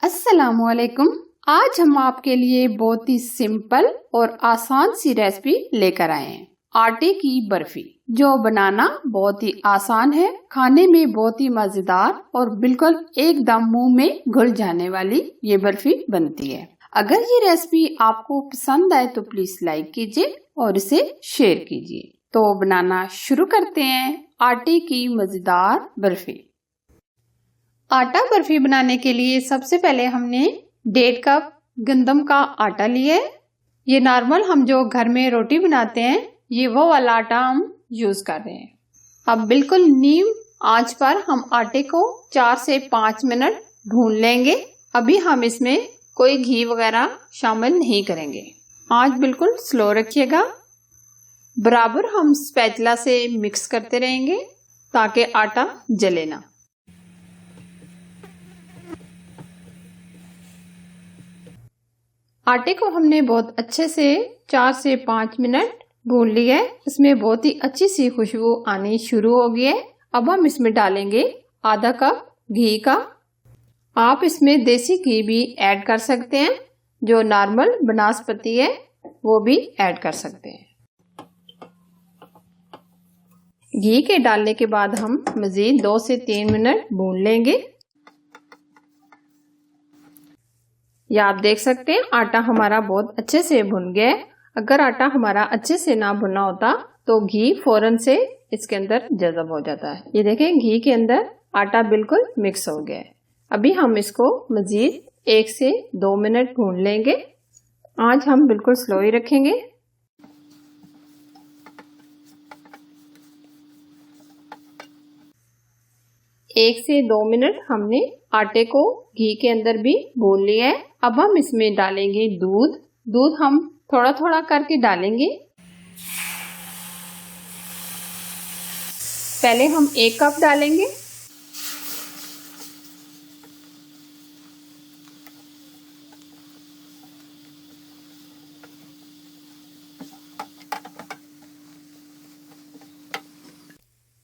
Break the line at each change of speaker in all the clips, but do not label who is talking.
अस्सलामुअलैकुम। आज हम आपके लिए बहुत ही सिंपल और आसान सी रेसिपी लेकर आए हैं, आटे की बर्फी, जो बनाना बहुत ही आसान है, खाने में बहुत ही मजेदार और बिल्कुल एकदम मुंह में घुल जाने वाली ये बर्फी बनती है। अगर ये रेसिपी आपको पसंद आए तो प्लीज लाइक कीजिए और इसे शेयर कीजिए। तो बनाना शुरू करते हैं आटे की मजेदार बर्फी। आटा बर्फी बनाने के लिए सबसे पहले हमने 1.5 कप गंदम का आटा लिया है। ये नॉर्मल हम जो घर में रोटी बनाते हैं ये वो वाला आटा हम यूज कर रहे हैं। अब बिल्कुल नीम आंच पर हम आटे को 4 से 5 मिनट भून लेंगे। अभी हम इसमें कोई घी वगैरह शामिल नहीं करेंगे। आंच बिल्कुल स्लो रखिएगा। बराबर हम स्पैचुला से मिक्स करते रहेंगे ताकि आटा जले ना। आटे को हमने बहुत अच्छे से 4 से 5 मिनट भून लिया है। इसमें बहुत ही अच्छी सी खुशबू आनी शुरू हो गई है। अब हम इसमें डालेंगे आधा कप घी का। आप इसमें देसी घी भी ऐड कर सकते हैं, जो नॉर्मल बनास्पति है वो भी ऐड कर सकते हैं। घी के डालने के बाद हम मजीद 2 से 3 मिनट भून लेंगे। या आप देख सकते हैं आटा हमारा बहुत अच्छे से भुन गया है। अगर आटा हमारा अच्छे से ना भुना होता तो घी फौरन से इसके अंदर जज़ब हो जाता है। ये देखें घी के अंदर आटा बिल्कुल मिक्स हो गया है। अभी हम इसको मजीद 1 से 2 मिनट भून लेंगे। आज हम बिल्कुल स्लो ही रखेंगे। एक से 2 मिनट हमने आटे को घी के अंदर भी भून लिया है। अब हम इसमें डालेंगे दूध। दूध हम थोड़ा थोड़ा करके डालेंगे। पहले हम 1 कप डालेंगे।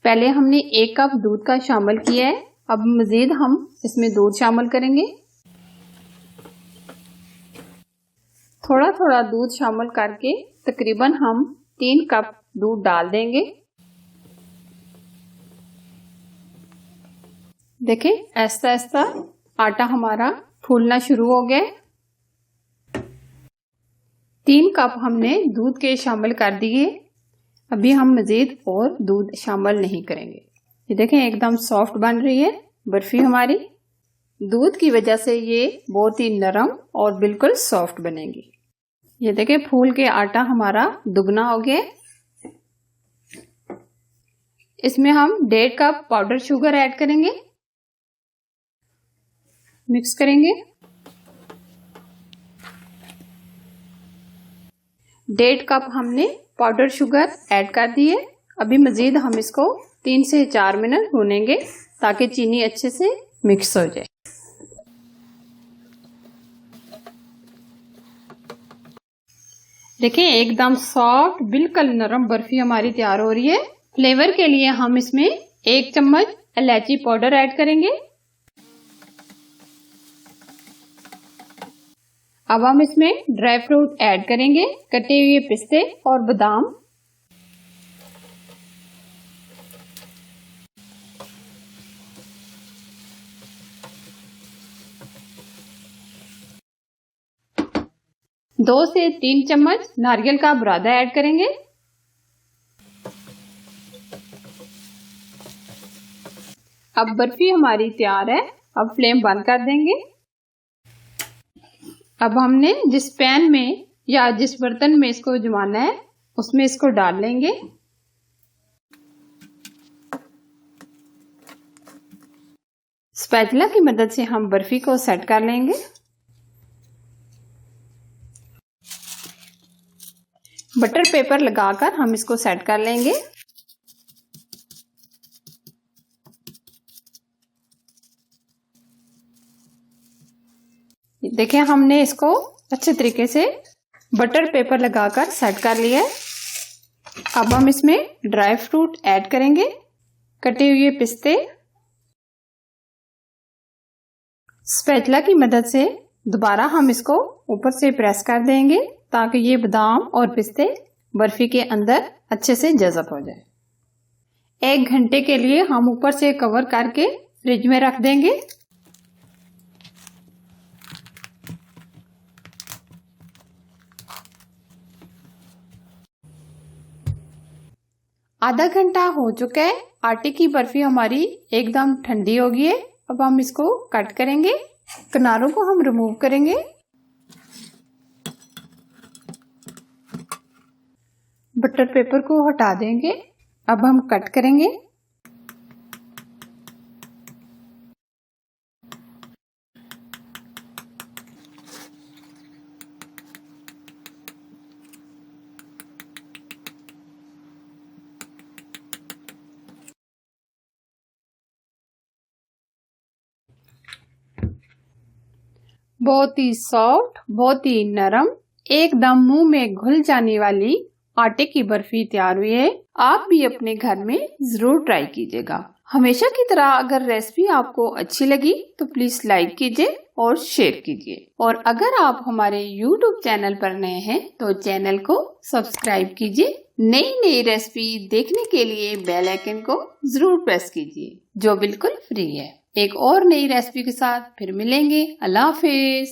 पहले हमने 1 कप दूध का शामिल किया है। अब मजीद हम इसमें दूध शामिल करेंगे। थोड़ा थोड़ा दूध शामिल करके तकरीबन हम 3 कप दूध डाल देंगे। देखें ऐसा ऐसा आटा हमारा फूलना शुरू हो गया। 3 कप हमने दूध के शामिल कर दिए। अभी हम मजीद और दूध शामिल नहीं करेंगे। ये देखें एकदम सॉफ्ट बन रही है बर्फी हमारी। दूध की वजह से ये बहुत ही नरम और बिल्कुल सॉफ्ट बनेगी। ये देखें फूल के आटा हमारा दुगना हो गया। इसमें हम 1.5 कप पाउडर शुगर ऐड करेंगे। मिक्स करेंगे। 1.5 कप हमने पाउडर शुगर ऐड कर दी है। अभी मजीद हम इसको 3 से 4 मिनट भूनेंगे ताकि चीनी अच्छे से मिक्स हो जाए। देखें एकदम सॉफ्ट बिल्कुल नरम बर्फी हमारी तैयार हो रही है। फ्लेवर के लिए हम इसमें 1 चम्मच इलायची पाउडर ऐड करेंगे। अब हम इसमें ड्राई फ्रूट ऐड करेंगे, कटे हुए पिस्ते और बादाम। दो से 3 चम्मच नारियल का बुरादा ऐड करेंगे। अब बर्फी हमारी तैयार है। अब फ्लेम बंद कर देंगे। अब हमने जिस पैन में या जिस बर्तन में इसको जमाना है उसमें इसको डाल लेंगे। स्पैचुला की मदद से हम बर्फी को सेट कर लेंगे। बटर पेपर लगाकर हम इसको सेट कर लेंगे। देखिए हमने इसको अच्छे तरीके से बटर पेपर लगाकर सेट कर लिया है। अब हम इसमें ड्राई फ्रूट ऐड करेंगे, कटे हुए पिस्ते, स्पैचुला की मदद से दोबारा हम इसको ऊपर से प्रेस कर देंगे ताकि ये बादाम और पिस्ते बर्फी के अंदर अच्छे से जज़ब हो जाए। 1 घंटे के लिए हम ऊपर से कवर करके फ्रिज में रख देंगे। आधा घंटा हो चुका है। आटे की बर्फी हमारी एकदम ठंडी हो गई है। अब हम इसको कट करेंगे। किनारों को हम रिमूव करेंगे। बटर पेपर को हटा देंगे। अब हम कट करेंगे। बहुत ही सॉफ्ट, बहुत ही नरम, एकदम मुंह में घुल जाने वाली आटे की बर्फी तैयार हुई है। आप भी अपने घर में जरूर ट्राई कीजिएगा। हमेशा की तरह अगर रेसिपी आपको अच्छी लगी तो प्लीज लाइक कीजिए और शेयर कीजिए। और अगर आप हमारे YouTube चैनल पर नए हैं तो चैनल को सब्सक्राइब कीजिए। नई नई रेसिपी देखने के लिए बेल आइकन को जरूर प्रेस कीजिए जो बिल्कुल फ्री है। एक और नई रेसिपी के साथ फिर मिलेंगे। अल्लाह हाफिज।